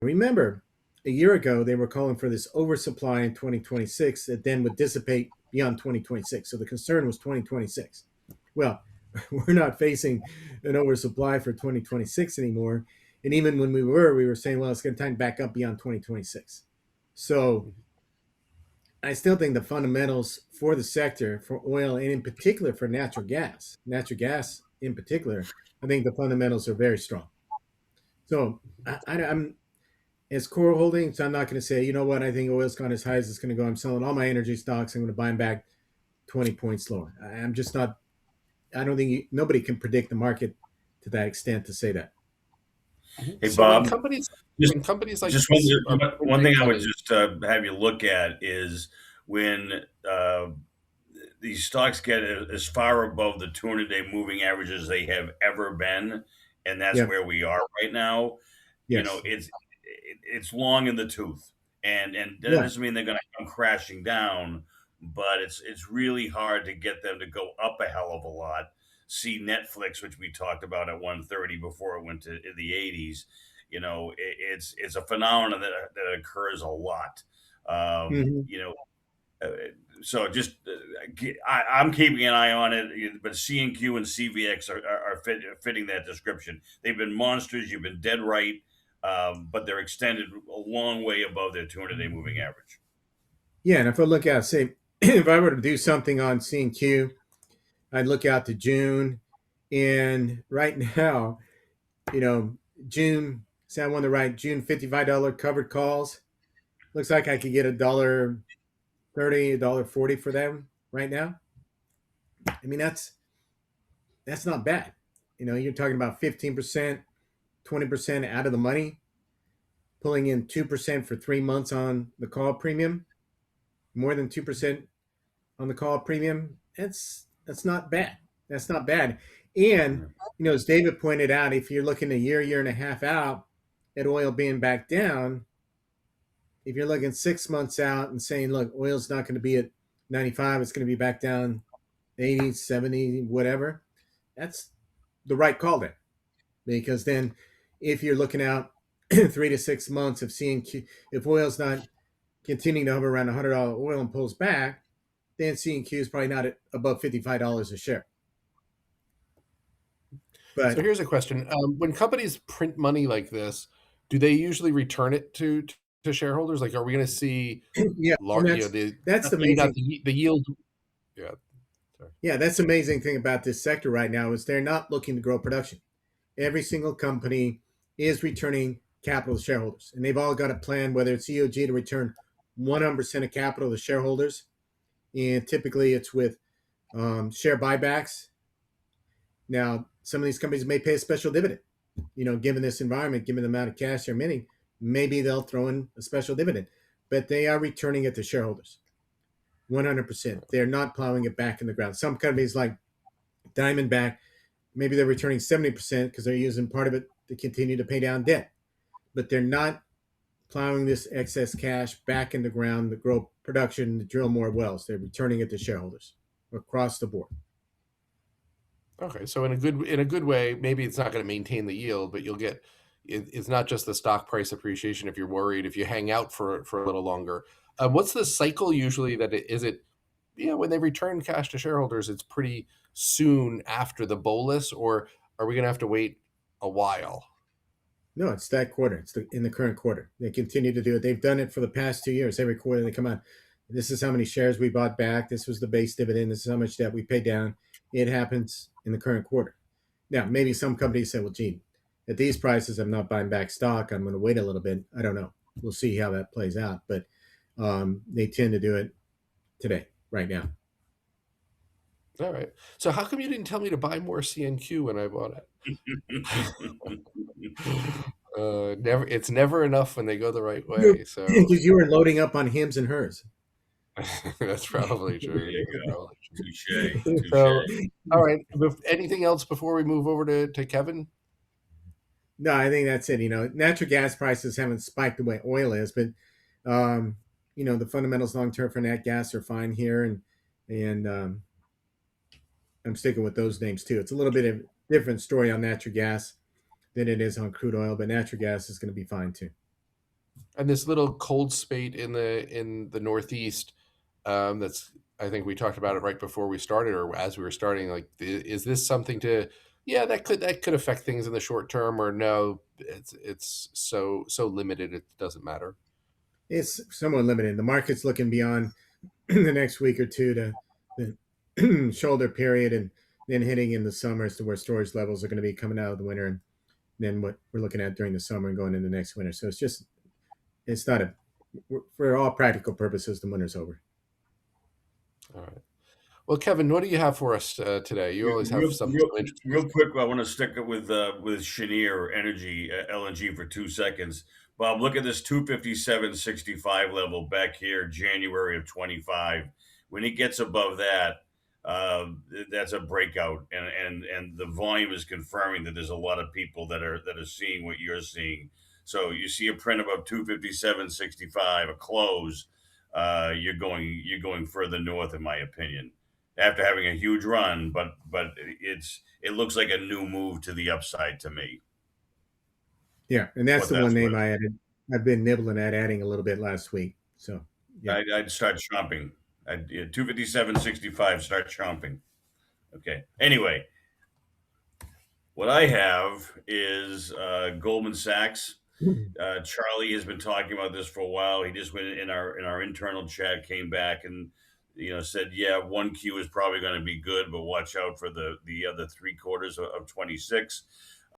Remember, a year ago, they were calling for this oversupply in 2026 that then would dissipate beyond 2026. So the concern was 2026. Well, we're not facing an oversupply for 2026 anymore. And even when we were saying, well, it's going to time back up beyond 2026. So I still think the fundamentals for the sector, for oil, and in particular for natural gas in particular, I think the fundamentals are very strong. So I'm as core holdings, I'm not going to say, you know what, I think oil's gone as high as it's going to go. I'm selling all my energy stocks. I'm going to buy them back 20 points lower. I'm just not, I don't think nobody can predict the market to that extent to say that. Hey, So when Bob, companies just when companies like just this are one printing thing I would money, just have you look at is when these stocks get as far above the 200-day moving average as they have ever been, and that's Yeah. where we are right now. You know, Yes. it's long in the tooth, and that Yeah. doesn't mean they're going to come crashing down, but it's really hard to get them to go up a hell of a lot. See Netflix, which we talked about at 130 before it went to the 80s. You know, it's a phenomenon that occurs a lot. Hmm. You know, uh, so just I'm keeping an eye on it, but CNQ and CVX are fitting that description. They've been monsters. You've been dead right, but they're extended a long way above their 200-day moving average. Yeah. And if I look at, say, if I were to do something on C&Q, I'd look out to June. And right now, you know, June, say I want to write June $55 covered calls. Looks like I could get $1.30, $1.40 for them right now. I mean, that's not bad. You know, you're talking about 15%, 20% out of the money, pulling in 2% for 3 months on the call premium, more than 2% on the call premium. That's not bad. That's not bad. And as David pointed out, if you're looking a year and a half out at oil being back down, if you're looking 6 months out and saying, look, oil's not going to be at 95, it's going to be back down 80, 70, whatever, that's the right call there. Because then if you're looking out 3 to 6 months of seeing if oil's not continuing to hover around $100 oil and pulls back, then C&Q is probably not at above $55 a share. so But here's a question: when companies print money like this, do they usually return it to shareholders? Like, are we going to see yeah, and large, that's the maybe not amazing. the yield? Yeah, sorry. Yeah, that's the amazing thing about this sector right now is they're not looking to grow production. Every single company is returning capital to shareholders, and they've all got a plan. Whether it's EOG to return 100% of capital to shareholders, and typically it's with share buybacks. Now, some of these companies may pay a special dividend. Given this environment, given the amount of cash they're minting, maybe they'll throw in a special dividend. But they are returning it to shareholders, 100%. They're not plowing it back in the ground. Some companies like Diamondback, maybe they're returning 70% because they're using part of it to continue to pay down debt. But they're not plowing this excess cash back in the ground to grow production, to drill more wells. They're returning it to shareholders across the board. Okay, so in a good way, maybe it's not going to maintain the yield, but you'll get it's not just the stock price appreciation. If you're worried, if you hang out for a little longer, what's the cycle usually? That it is it, when they return cash to shareholders, it's pretty soon after the bolus, or are we going to have to wait a while? No, it's that quarter. In the current quarter. They continue to do it. They've done it for the past 2 years. Every quarter they come out. This is how many shares we bought back. This was the base dividend. This is how much debt we paid down. It happens in the current quarter. Now, maybe some companies say, well, gee, at these prices, I'm not buying back stock. I'm going to wait a little bit. I don't know. We'll see how that plays out. But they tend to do it today, right now. All right. So how come you didn't tell me to buy more CNQ when I bought it? Never. It's never enough when they go the right way. So Because you were loading up on hims and hers. that's probably There true. you That's go. probably true. Touche. So, Touche. all right. Anything else before we move over to Kevin? No, I think that's it. Natural gas prices haven't spiked the way oil is, but um, the fundamentals long term for nat gas are fine here, and I'm sticking with those names too. It's a little bit of a different story on natural gas than it is on crude oil, but natural gas is going to be fine too. And this little cold spate in the Northeast, that's, I think we talked about it right before we started, or as we were starting. Like, is this something to? Yeah, that could affect things in the short term, or no? It's so limited it doesn't matter. It's somewhat limited. The market's looking beyond the next week or two to the shoulder period, and then hitting in the summer as to where storage levels are going to be coming out of the winter, and then what we're looking at during the summer and going into next winter. So it's not a, for all practical purposes, the winter's over. All right. Well, Kevin, what do you have for us today? You always have Real, real, some interesting real stuff. quick, I want to stick it with Cheniere Energy, LNG, for 2 seconds. Bob, look at this 257.65 level back here, January of 25. When it gets above that, uh, that's a breakout, and the volume is confirming that there's a lot of people that are seeing what you're seeing. So you see a print above 257.65, a close. You're going further north, in my opinion, after having a huge run, but it looks like a new move to the upside to me. Yeah, and that's What the one that's name worth. I added. I've been nibbling at adding a little bit last week. So yeah, I'd start chomping. 257.65. Start chomping. Okay. Anyway, what I have is Goldman Sachs. Charlie has been talking about this for a while. He just went in our internal chat, came back and said, yeah, 1Q is probably going to be good, but watch out for the other 3 quarters of 26.